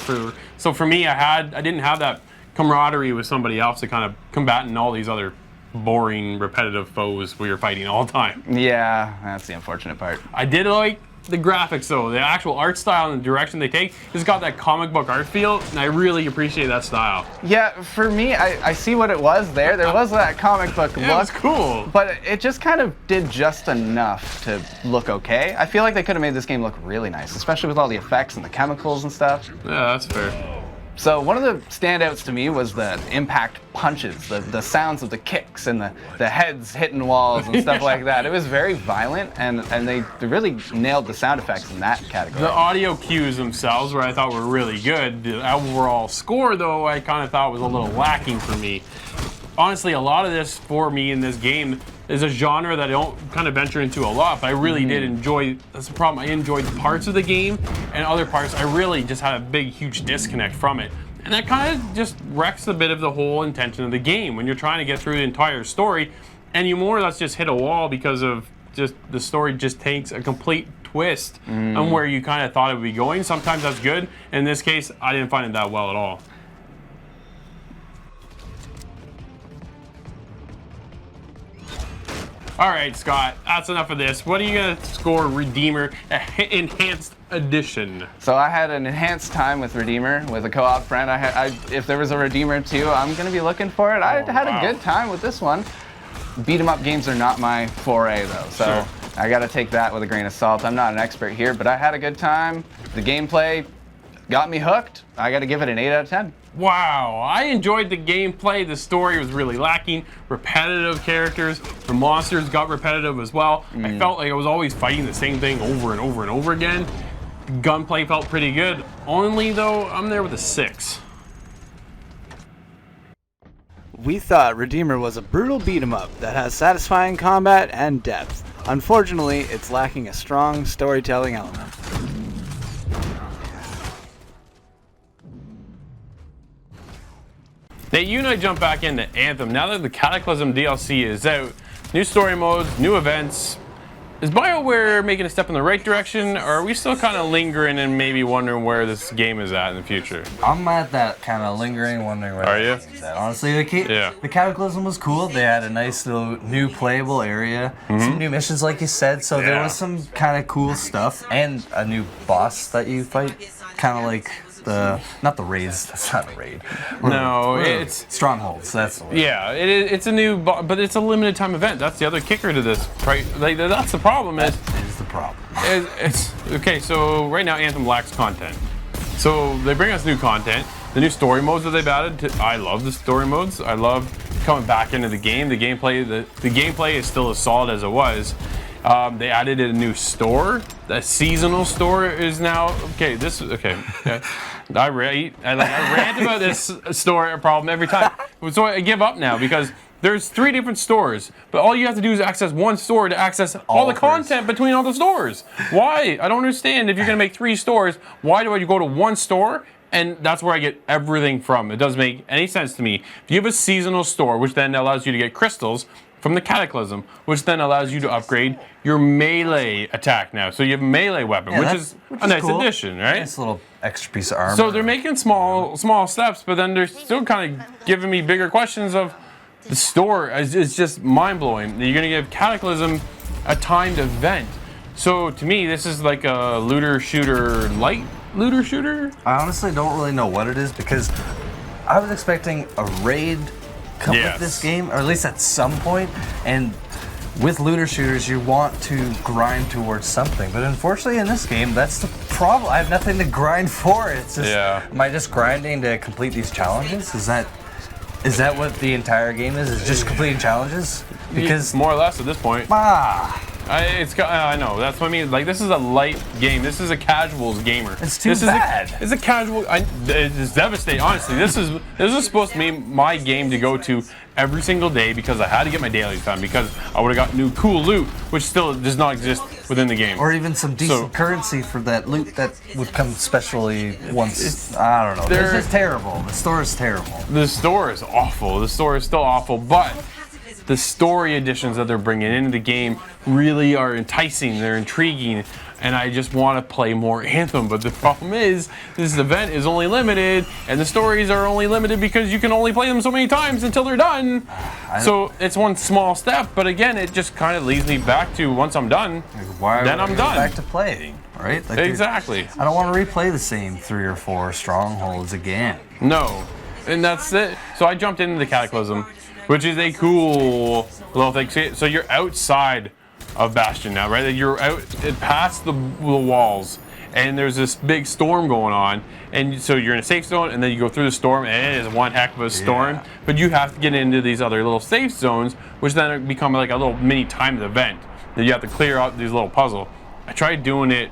So for me, I didn't have that camaraderie with somebody else to kind of combating all these other boring, repetitive foes we were fighting all the time. Yeah, that's the unfortunate part. I did like the graphics though, the actual art style and the direction they take. It's got that comic book art feel, and I really appreciate that style. Yeah, for me, I see what it was there. There was that comic book look. It was cool. But it just kind of did just enough to look okay. I feel like they could have made this game look really nice, especially with all the effects and the chemicals and stuff. Yeah, that's fair. So one of the standouts to me was the impact punches, the sounds of the kicks and the heads hitting walls and stuff like that. It was very violent, and they really nailed the sound effects in that category. The audio cues themselves, where I thought were really good. The overall score, though, I kind of thought was a little lacking for me. Honestly, a lot of this for me in this game is a genre that I don't kind of venture into a lot, but I really did enjoy. That's the problem. I enjoyed parts of the game, and other parts I really just had a big, huge disconnect from it. And that kind of just wrecks a bit of the whole intention of the game when you're trying to get through the entire story, and you more or less just hit a wall because of just the story just takes a complete twist on where you kind of thought it would be going. Sometimes that's good. In this case, I didn't find it that well at all. All right, Scott, that's enough of this. What are you gonna score Redeemer Enhanced Edition? So I had an enhanced time with Redeemer, with a co-op friend. If there was a Redeemer 2, I'm gonna be looking for it. I had a good time with this one. Beat 'em up games are not my foray though, so I gotta take that with a grain of salt. I'm not an expert here, but I had a good time. The gameplay got me hooked. I gotta give it an 8 out of 10. Wow, I enjoyed the gameplay. The story was really lacking. Repetitive characters. The monsters got repetitive as well. I felt like I was always fighting the same thing over and over and over again. Gunplay felt pretty good. Only though, I'm there with a 6. We thought Redeemer was a brutal beat-em-up that has satisfying combat and depth. Unfortunately, it's lacking a strong storytelling element. Now, you and I jump back into Anthem. Now that the Cataclysm DLC is out, new story modes, new events. Is BioWare making a step in the right direction, or are we still kind of lingering and maybe wondering where this game is at in the future? I'm at that kind of lingering, wondering where the game is at. Honestly, the Cataclysm was cool. They had a nice little new playable area, some new missions like you said, so there was some kind of cool stuff, and a new boss that you fight, kind of like not the raids, that's not a raid. No, it's strongholds, that's the word. Yeah, it's a new, but it's a limited time event. That's the other kicker to this, right? Like, that's the problem. That is the problem. It's okay, so right now Anthem lacks content. So they bring us new content. The new story modes that they've added, I love the story modes. I love coming back into the game. The gameplay is still as solid as it was. They added a new store. The seasonal store is now I rant about this store problem every time. So I give up now because there's 3 different stores, but all you have to do is access one store to access all the content between all the stores. Why? I don't understand. If you're gonna make 3 stores, why do I go to one store? And that's where I get everything from. It doesn't make any sense to me. If you have a seasonal store, which then allows you to get crystals from the Cataclysm, which then allows you to upgrade your melee attack now. So you have a melee weapon, which is a nice addition, right? Nice little extra piece of armor. So they're making small steps, but then they're still kind of giving me bigger questions of the store. It's just mind-blowing. You're going to give Cataclysm a timed event. So to me, this is like a light looter shooter? I honestly don't really know what it is because I was expecting a raid come with this game, or at least at some point, and with looter shooters you want to grind towards something, but unfortunately in this game that's the problem. I have nothing to grind for. It's just, am I just grinding to complete these challenges? Is that what the entire game is? Is just completing challenges? Because more or less at this point. I know. That's what I mean. Like, this is a light game. This is a casuals gamer. It's too bad. It's a casual. It's devastating. Honestly, this is supposed to be my game to go to every single day because I had to get my dailies done because I would have got new cool loot, which still does not exist within the game. Or even some decent currency for that loot that would come specially once. I don't know. This is terrible. The store is terrible. The store is awful. The store is still awful, but the story additions that they're bringing into the game really are enticing. They're intriguing, and I just want to play more Anthem. But the problem is, this event is only limited, and the stories are only limited because you can only play them so many times until they're done. So it's one small step, but again, it just kind of leads me back to once I'm done, then I'm done. Back to playing, right? Like exactly. I don't want to replay the same 3 or 4 strongholds again. No, and that's it. So I jumped into the Cataclysm, which is a cool little thing. So you're outside of Bastion now, right? You're out past the walls, and there's this big storm going on, and so you're in a safe zone, and then you go through the storm, and it is one heck of a storm. But you have to get into these other little safe zones, which then become like a little mini timed event that you have to clear out these little puzzle. I tried doing it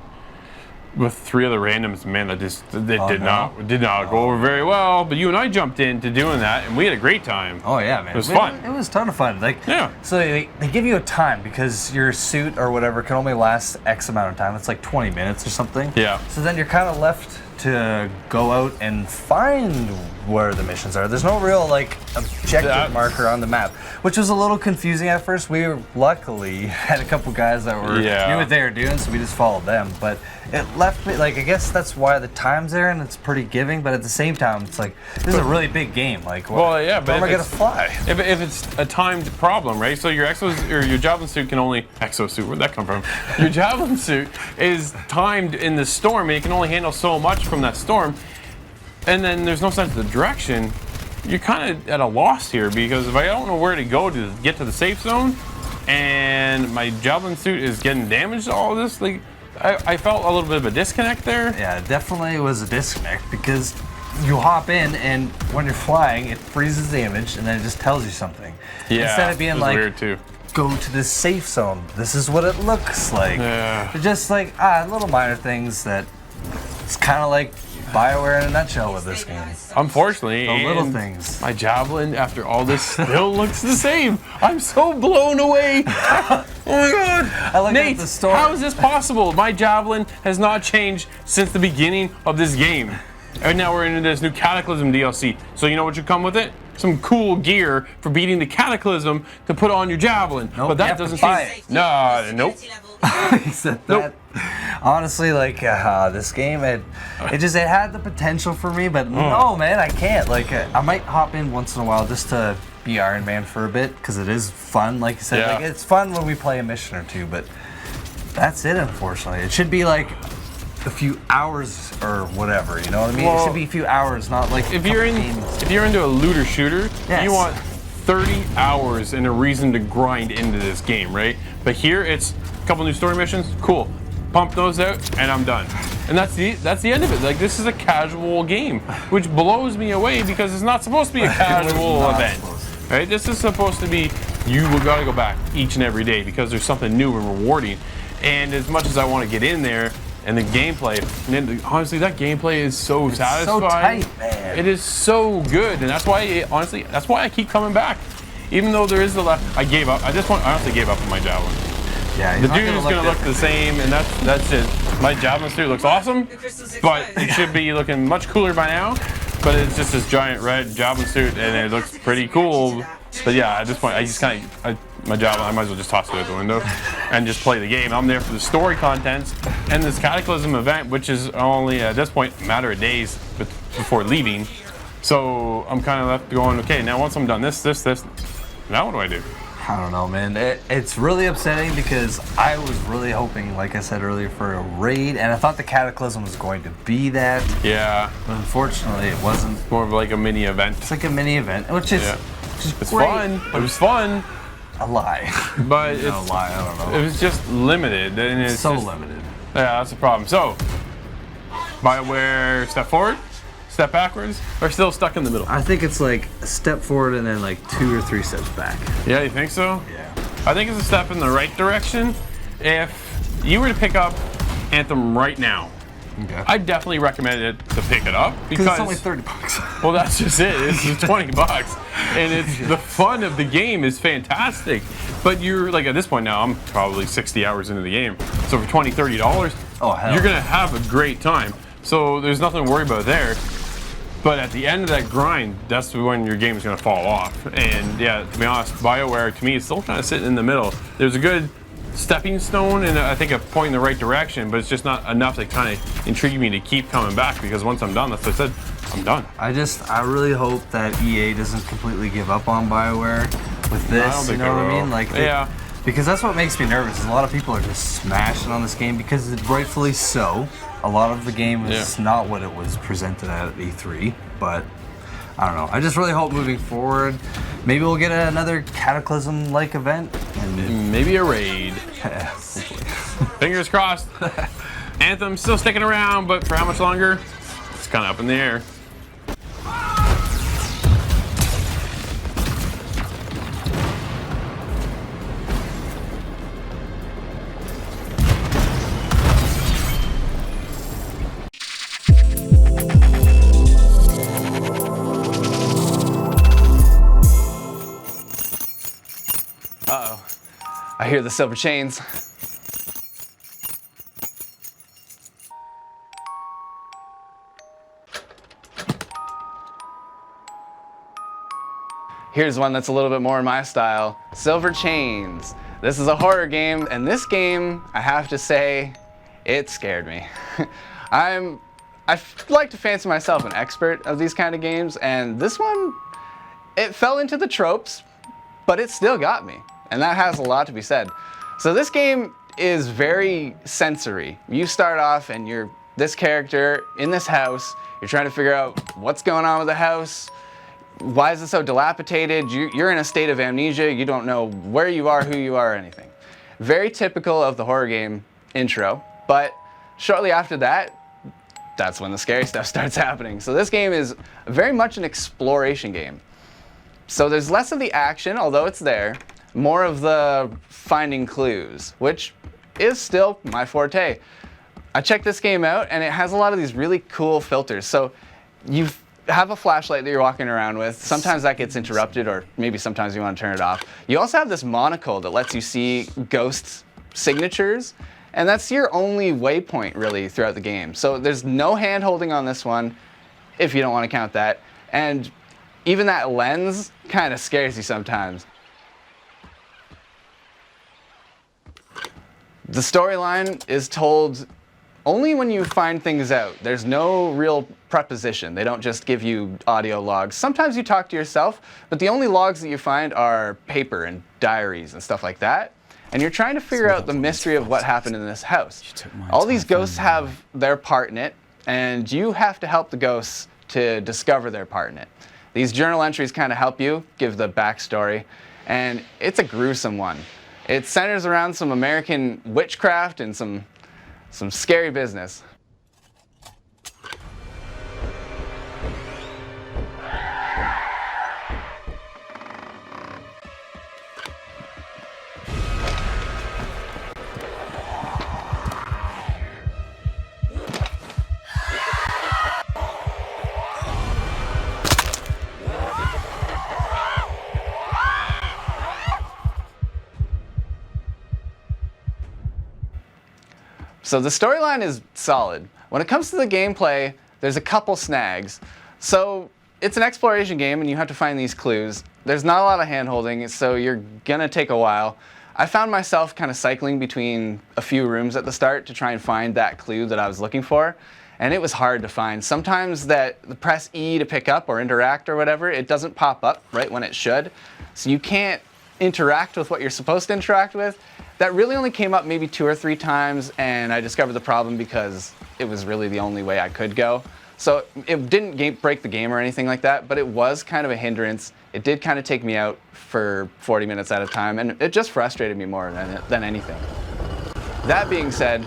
with 3 other randoms, man, that did not go over very well. But you and I jumped into doing that, and we had a great time. Oh yeah, man, it was fun. It was a ton of fun. Like, so they give you a time because your suit or whatever can only last X amount of time. It's like 20 minutes or something. Yeah. So then you're kind of left to go out and find where the missions are. There's no real like objective marker on the map, which was a little confusing at first. We luckily had a couple guys that knew what they were doing, so we just followed them. But it left me like, I guess that's why the time's there and it's pretty giving. But at the same time, it's like this is a really big game. Like, where am I gonna fly? If it's a timed problem, right? So your your javelin suit can only exosuit. Where'd that come from? Your javelin suit is timed in the storm, and it can only handle so much from that storm, and then there's no sense of the direction. You're kind of at a loss here because if I don't know where to go to get to the safe zone, and my javelin suit is getting damaged, all of this, like I felt a little bit of a disconnect there. Yeah, it definitely was a disconnect because you hop in and when you're flying, it freezes the image and then it just tells you something. Yeah, instead of being like, weird too. Go to this safe zone. This is what it looks like. Yeah. They're just like little minor things that it's kind of like BioWare in a nutshell with this game. Unfortunately, the little things. My javelin, after all this, still looks the same. I'm so blown away. Oh my god! Nate, the story. How is this possible? My javelin has not changed since the beginning of this game. And now we're into this new Cataclysm DLC. So you know what should come with it? Some cool gear for beating the Cataclysm to put on your javelin. Nope, but that doesn't seem. Nope. He said that. Honestly, like this game, it had the potential for me, but no, man, I can't. Like, I might hop in once in a while just to be Iron Man for a bit because it is fun. Like you said, like it's fun when we play a mission or two, but that's it. Unfortunately, it should be like a few hours or whatever. You know what I mean? It should be a few hours, not like if you're into a looter shooter, you want 30 hours and a reason to grind into this game, right? But here it's a couple new story missions, cool. Pump those out and I'm done. And that's the end of it. Like, this is a casual game, which blows me away because it's not supposed to be a casual event. Right? This is supposed to be you gotta go back each and every day because there's something new and rewarding. And as much as I want to get in there and the gameplay, honestly, that gameplay is so satisfying. So tight, man. It is so good, and that's why that's why I keep coming back. Even though there is the left, I gave up. I honestly gave up on my javelin. Yeah, the dude is gonna look the same, and that's it. My javelin suit looks awesome, but it should be looking much cooler by now. But it's just this giant red javelin suit, and it looks pretty cool. But yeah, at this point, I just my javelin, I might as well just toss it out the window and just play the game. I'm there for the story contents and this Cataclysm event, which is only at this point a matter of days before leaving. So I'm kind of left going, okay, now once I'm done this, now what do I do? I don't know, man. It's really upsetting because I was really hoping, like I said earlier, for a raid, and I thought the Cataclysm was going to be that. Yeah. But unfortunately, it wasn't. It's more of like a mini event. It's like a mini event, which is it's great. Fun. It was fun. A lie. But I don't know. It was just limited, and it's so just limited. Yeah, that's the problem. So BioWare step forward, step backwards, or still stuck in the middle? I think it's like a step forward and then like 2 or 3 steps back. Yeah, you think so? Yeah. I think it's a step in the right direction. If you were to pick up Anthem right now, okay, I definitely recommend it to pick it up because it's only $30. Well, that's just it. It's just $20, and it's the fun of the game is fantastic. But you're like at this point now, I'm probably 60 hours into the game, so for $20, $30, oh hell, you're gonna have a great time. So there's nothing to worry about there. But at the end of that grind, that's when your game is gonna fall off. And yeah, to be honest, BioWare to me is still kind of sitting in the middle. There's a good stepping stone and I think a point in the right direction, but it's just not enough to kind of intrigue me to keep coming back because once I'm done, that's what I said, I'm done. I really hope that EA doesn't completely give up on BioWare with this. I don't think you know they what I will. mean? Like, yeah. Because that's what makes me nervous. Is a lot of people are just smashing on this game because rightfully so. A lot of the game is not what it was presented at E3, but I don't know. I just really hope moving forward, maybe we'll get another Cataclysm-like event. And maybe a raid. Hopefully. Fingers crossed. Anthem still sticking around, but for how much longer? It's kind of up in the air. Uh-oh. I hear the silver chains. Here's one that's a little bit more in my style. Silver Chains. This is a horror game, and this game, I have to say, it scared me. I like to fancy myself an expert of these kind of games, and this one, it fell into the tropes, but it still got me. And that has a lot to be said. So this game is very sensory. You start off and you're this character in this house. You're trying to figure out what's going on with the house. Why is it so dilapidated? You're in a state of amnesia. You don't know where you are, who you are, or anything. Very typical of the horror game intro. But shortly after that, that's when the scary stuff starts happening. So this game is very much an exploration game. So there's less of the action, although it's there. More of the finding clues, which is still my forte. I checked this game out and it has a lot of these really cool filters. So you have a flashlight that you're walking around with. Sometimes that gets interrupted or maybe sometimes you want to turn it off. You also have this monocle that lets you see ghost signatures, and that's your only waypoint really throughout the game. So there's no hand holding on this one, if you don't want to count that. And even that lens kind of scares you sometimes. The storyline is told only when you find things out. There's no real preposition. They don't just give you audio logs. Sometimes you talk to yourself, but the only logs that you find are paper and diaries and stuff like that. And you're trying to figure out the mystery of what happened in this house. All these ghosts have their part in it, and you have to help the ghosts to discover their part in it. These journal entries kind of help you give the backstory, and it's a gruesome one. It centers around some American witchcraft and some scary business. So the storyline is solid. When it comes to the gameplay, there's a couple snags. So it's an exploration game and you have to find these clues. There's not a lot of hand-holding, so you're gonna take a while. I found myself kind of cycling between a few rooms at the start to try and find that clue that I was looking for, and it was hard to find. Sometimes the press E to pick up or interact or whatever, it doesn't pop up right when it should. So you can't interact with what you're supposed to interact with. That really only came up maybe 2 or 3 times, and I discovered the problem because it was really the only way I could go. So it didn't break the game or anything like that, but it was kind of a hindrance. It did kind of take me out for 40 minutes at a time, and it just frustrated me more than anything. That being said,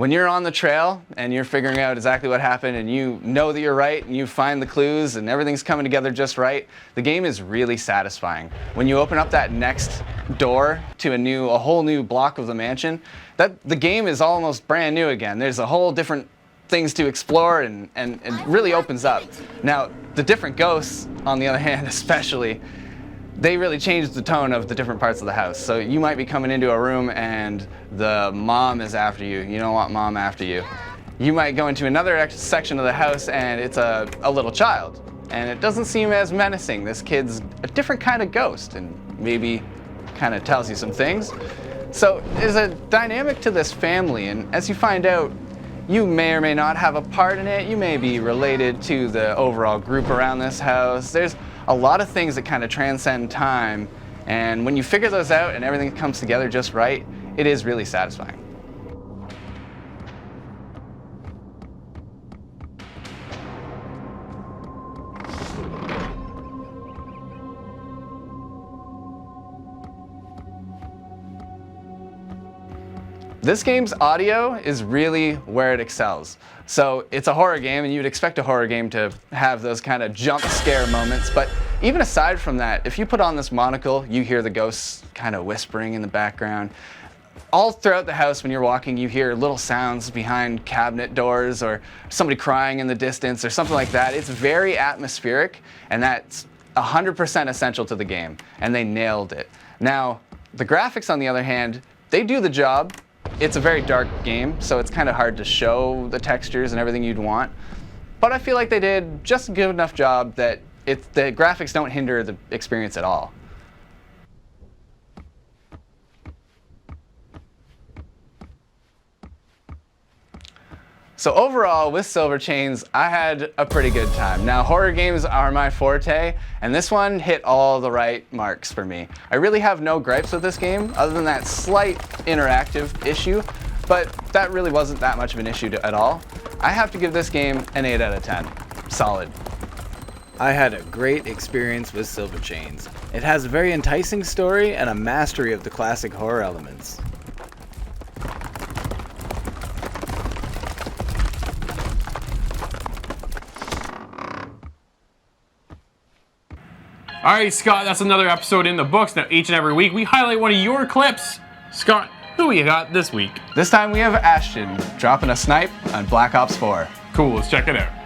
when you're on the trail and you're figuring out exactly what happened and you know that you're right and you find the clues and everything's coming together just right, the game is really satisfying. When you open up that next door to a whole new block of the mansion, the game is almost brand new again. There's a whole different things to explore and it really opens up. Now, the different ghosts, on the other hand, especially, they really changed the tone of the different parts of the house. So you might be coming into a room and the mom is after you. You don't want mom after you. You might go into another section of the house and it's a little child. And it doesn't seem as menacing. This kid's a different kind of ghost and maybe kind of tells you some things. So there's a dynamic to this family, and as you find out, you may or may not have a part in it. You may be related to the overall group around this house. There's a lot of things that kind of transcend time, and when you figure those out and everything comes together just right, it is really satisfying. This game's audio is really where it excels. So it's a horror game and you'd expect a horror game to have those kind of jump scare moments, but even aside from that, if you put on this monocle, you hear the ghosts kind of whispering in the background. All throughout the house when you're walking, you hear little sounds behind cabinet doors or somebody crying in the distance or something like that. It's very atmospheric, and that's 100% essential to the game, and they nailed it. Now, the graphics on the other hand, they do the job. It's a very dark game, so it's kind of hard to show the textures and everything you'd want. But I feel like they did just a good enough job that the graphics don't hinder the experience at all. So overall, with Silver Chains, I had a pretty good time. Now, horror games are my forte, and this one hit all the right marks for me. I really have no gripes with this game, other than that slight interactive issue, but that really wasn't that much of an issue at all. I have to give this game an 8 out of 10. Solid. I had a great experience with Silver Chains. It has a very enticing story and a mastery of the classic horror elements. All right, Scott, that's another episode in the books. Now, each and every week, we highlight one of your clips. Scott, who you got this week? This time we have Ashton dropping a snipe on Black Ops 4. Cool, let's check it out.